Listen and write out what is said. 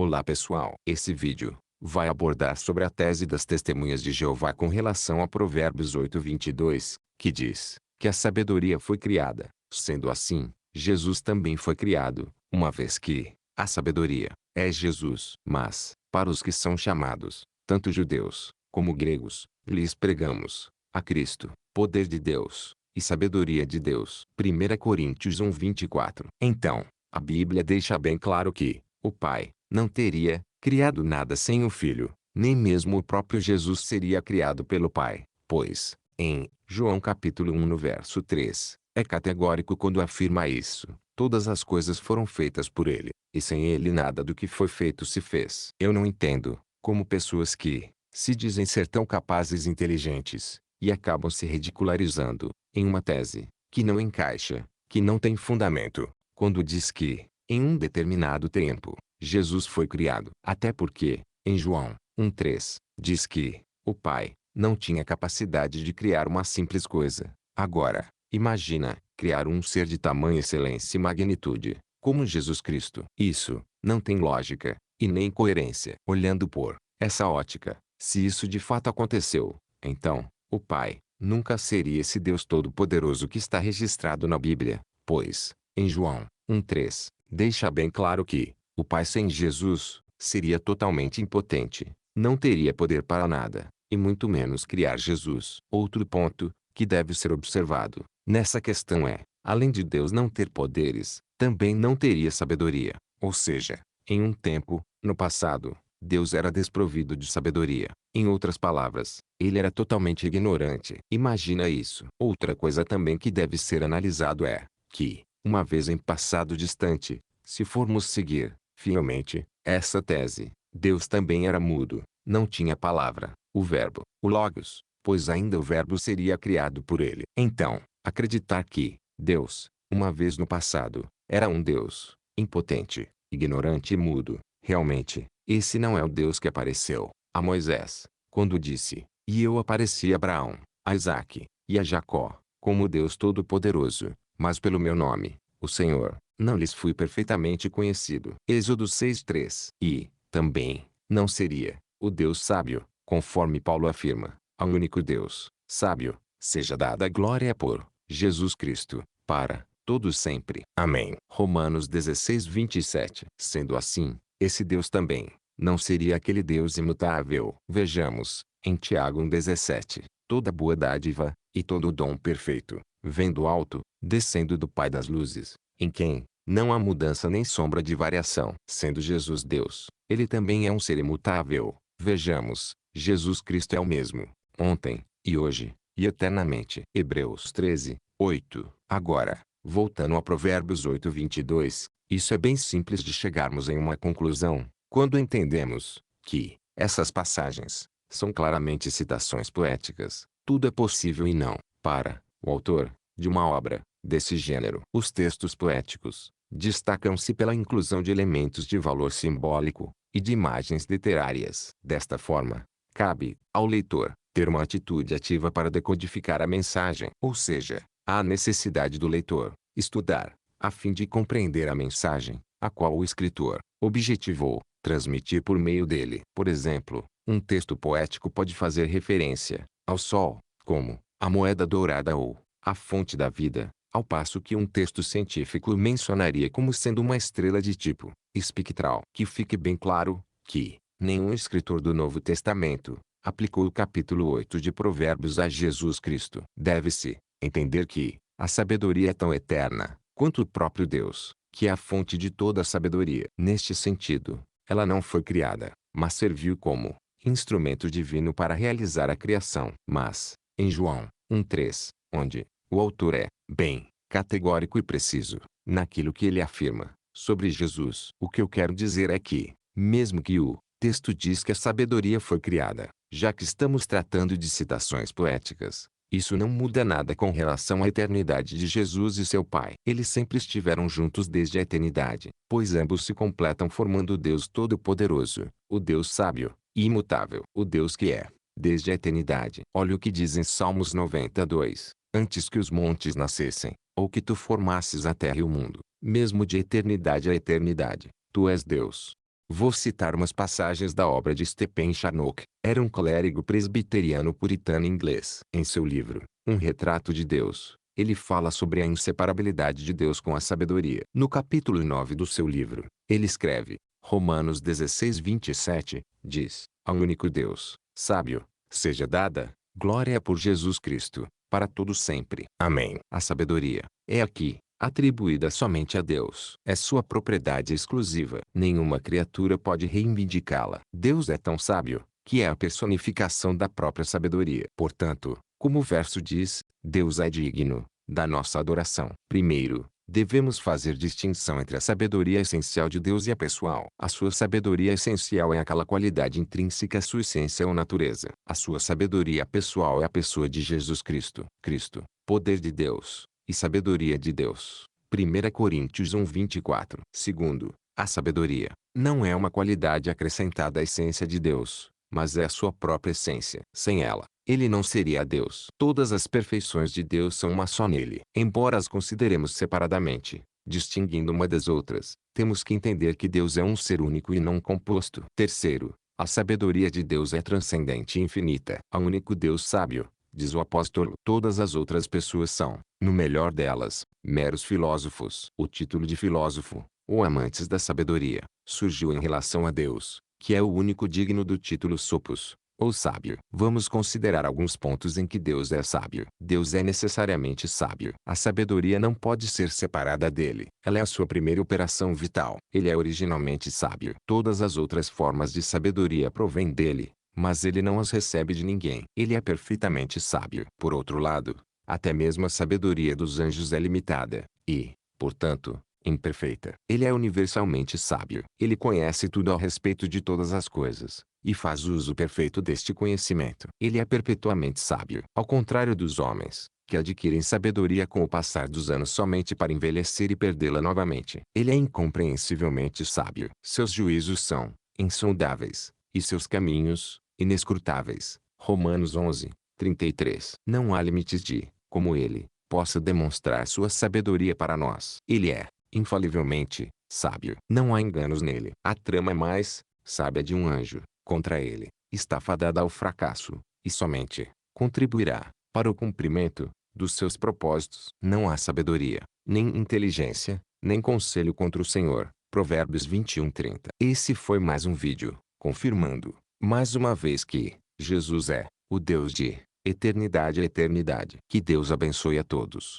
Olá pessoal, esse vídeo vai abordar sobre a tese das testemunhas de Jeová com relação a Provérbios 8:22, que diz que a sabedoria foi criada. Sendo assim, Jesus também foi criado, uma vez que a sabedoria é Jesus. Mas, para os que são chamados, tanto judeus como gregos, lhes pregamos a Cristo, poder de Deus e sabedoria de Deus. 1 Coríntios 1:24. Então, a Bíblia deixa bem claro que o Pai não teria criado nada sem o Filho, nem mesmo o próprio Jesus seria criado pelo Pai, pois, em João capítulo 1 no verso 3, é categórico quando afirma isso: todas as coisas foram feitas por ele, e sem ele nada do que foi feito se fez. Eu não entendo como pessoas que se dizem ser tão capazes e inteligentes, e acabam se ridicularizando em uma tese que não encaixa, que não tem fundamento, quando diz que, em um determinado tempo, Jesus foi criado. Até porque, em João 1:3, diz que o Pai não tinha capacidade de criar uma simples coisa. Agora, imagina criar um ser de tamanha excelência e magnitude, como Jesus Cristo. Isso não tem lógica e nem coerência. Olhando por essa ótica, se isso de fato aconteceu, então, o Pai nunca seria esse Deus Todo-Poderoso que está registrado na Bíblia, pois, em João 1:3, deixa bem claro que o Pai sem Jesus seria totalmente impotente, não teria poder para nada, e muito menos criar Jesus. Outro ponto que deve ser observado nessa questão é, além de Deus não ter poderes, também não teria sabedoria. Ou seja, em um tempo, no passado, Deus era desprovido de sabedoria. Em outras palavras, ele era totalmente ignorante. Imagina isso. Outra coisa também que deve ser analisado é que, uma vez em passado distante, se formos seguir fielmente essa tese, Deus também era mudo, não tinha palavra, o verbo, o logos, pois ainda o verbo seria criado por ele. Então, acreditar que Deus, uma vez no passado, era um Deus impotente, ignorante e mudo, realmente, esse não é o Deus que apareceu a Moisés, quando disse: "E eu apareci a Abraão, a Isaque e a Jacó, como Deus Todo-Poderoso, mas pelo meu nome, o Senhor, não lhes fui perfeitamente conhecido." Êxodo 6:3. E, também, não seria o Deus sábio, conforme Paulo afirma, ao único Deus sábio, seja dada a glória por Jesus Cristo, para todos sempre. Amém. Romanos 16:27. Sendo assim, esse Deus também não seria aquele Deus imutável. Vejamos, em Tiago 1:17, toda boa dádiva e todo dom perfeito vem do alto, descendo do Pai das luzes, em quem não há mudança nem sombra de variação. Sendo Jesus Deus, ele também é um ser imutável. Vejamos, Jesus Cristo é o mesmo, ontem, e hoje, e eternamente. Hebreus 13:8. Agora, voltando a Provérbios 8:22, isso é bem simples de chegarmos em uma conclusão, quando entendemos que essas passagens são claramente citações poéticas. Tudo é possível e não, para o autor de uma obra desse gênero. Os textos poéticos destacam-se pela inclusão de elementos de valor simbólico e de imagens literárias. Desta forma, cabe ao leitor ter uma atitude ativa para decodificar a mensagem. Ou seja, há a necessidade do leitor estudar, a fim de compreender a mensagem, a qual o escritor objetivou transmitir por meio dele. Por exemplo, um texto poético pode fazer referência ao sol, como a moeda dourada ou a fonte da vida, ao passo que um texto científico mencionaria como sendo uma estrela de tipo espectral. Que fique bem claro que nenhum escritor do Novo Testamento aplicou o capítulo 8 de Provérbios a Jesus Cristo. Deve-se entender que a sabedoria é tão eterna quanto o próprio Deus, que é a fonte de toda a sabedoria. Neste sentido, ela não foi criada, mas serviu como instrumento divino para realizar a criação. Mas, em João 1:3, onde o autor é, bem, categórico e preciso naquilo que ele afirma sobre Jesus, o que eu quero dizer é que, mesmo que o texto diz que a sabedoria foi criada, já que estamos tratando de citações poéticas, isso não muda nada com relação à eternidade de Jesus e seu Pai. Eles sempre estiveram juntos desde a eternidade, pois ambos se completam formando o Deus Todo-Poderoso, o Deus sábio e imutável, o Deus que é, desde a eternidade. Olha o que diz em Salmos 92: "Antes que os montes nascessem, ou que tu formasses a terra e o mundo, mesmo de eternidade a eternidade, tu és Deus." Vou citar umas passagens da obra de Stephen Charnock. Era um clérigo presbiteriano puritano inglês. Em seu livro, Um Retrato de Deus, ele fala sobre a inseparabilidade de Deus com a sabedoria. No capítulo 9 do seu livro, ele escreve, Romanos 16:27, diz, ao único Deus, sábio, seja dada, glória por Jesus Cristo, para todo sempre. Amém. A sabedoria é aqui atribuída somente a Deus. É sua propriedade exclusiva. Nenhuma criatura pode reivindicá-la. Deus é tão sábio, que é a personificação da própria sabedoria. Portanto, como o verso diz, Deus é digno da nossa adoração. Primeiro, devemos fazer distinção entre a sabedoria essencial de Deus e a pessoal. A sua sabedoria essencial é aquela qualidade intrínseca à sua essência ou natureza. A sua sabedoria pessoal é a pessoa de Jesus Cristo. Cristo, poder de Deus e sabedoria de Deus. 1 Coríntios 1:24. Segundo, a sabedoria não é uma qualidade acrescentada à essência de Deus, mas é a sua própria essência. Sem ela, ele não seria Deus. Todas as perfeições de Deus são uma só nele. Embora as consideremos separadamente, distinguindo uma das outras, temos que entender que Deus é um ser único e não composto. Terceiro, a sabedoria de Deus é transcendente e infinita. Ao único Deus sábio, diz o apóstolo, todas as outras pessoas são, no melhor delas, meros filósofos. O título de filósofo, ou amantes da sabedoria, surgiu em relação a Deus, que é o único digno do título sopos, ou sábio. Vamos considerar alguns pontos em que Deus é sábio. Deus é necessariamente sábio. A sabedoria não pode ser separada dele. Ela é a sua primeira operação vital. Ele é originalmente sábio. Todas as outras formas de sabedoria provêm dele, mas ele não as recebe de ninguém. Ele é perfeitamente sábio. Por outro lado, até mesmo a sabedoria dos anjos é limitada, e, portanto, imperfeita. Ele é universalmente sábio. Ele conhece tudo a respeito de todas as coisas, e faz uso perfeito deste conhecimento. Ele é perpetuamente sábio. Ao contrário dos homens, que adquirem sabedoria com o passar dos anos somente para envelhecer e perdê-la novamente. Ele é incompreensivelmente sábio. Seus juízos são insondáveis, e seus caminhos, inescrutáveis. Romanos 11:33. Não há limites de, como ele, possa demonstrar sua sabedoria para nós. Ele é, infalivelmente, sábio. Não há enganos nele. A trama mais sábia de um anjo, contra ele, está fadada ao fracasso, e somente contribuirá para o cumprimento dos seus propósitos. Não há sabedoria, nem inteligência, nem conselho contra o Senhor. Provérbios 21:30. Esse foi mais um vídeo, confirmando, mais uma vez que, Jesus é, o Deus de eternidade a eternidade. Que Deus abençoe a todos.